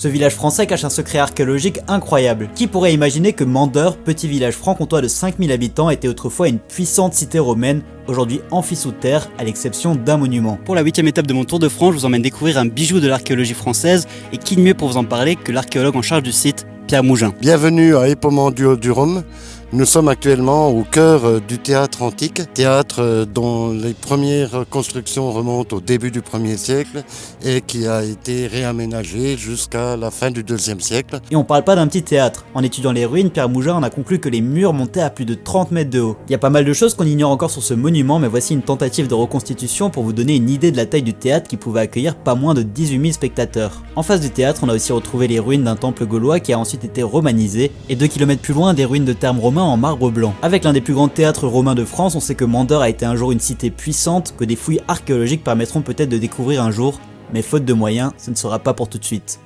Ce village français cache un secret archéologique incroyable. Qui pourrait imaginer que Mandeure, petit village franc-comtois de 5000 habitants, était autrefois une puissante cité romaine, aujourd'hui enfouie sous terre, à l'exception d'un monument. Pour la 8e étape de mon tour de France, je vous emmène découvrir un bijou de l'archéologie française, et qui de mieux pour vous en parler que l'archéologue en charge du site, Pierre Mougin. Bienvenue à Épaumont du Haut-du-Rhône. Nous sommes actuellement au cœur du théâtre antique, théâtre dont les premières constructions remontent au début du 1er siècle et qui a été réaménagé jusqu'à la fin du 2e siècle. Et on parle pas d'un petit théâtre. En étudiant les ruines, Pierre Mougin en a conclu que les murs montaient à plus de 30 mètres de haut. Il y a pas mal de choses qu'on ignore encore sur ce monument, mais voici une tentative de reconstitution pour vous donner une idée de la taille du théâtre qui pouvait accueillir pas moins de 18 000 spectateurs. En face du théâtre, on a aussi retrouvé les ruines d'un temple gaulois qui a ensuite été romanisé, et 2 km plus loin, des ruines de thermes romains en marbre blanc. Avec l'un des plus grands théâtres romains de France, on sait que Mandeure a été un jour une cité puissante que des fouilles archéologiques permettront peut-être de découvrir un jour, mais faute de moyens, ce ne sera pas pour tout de suite.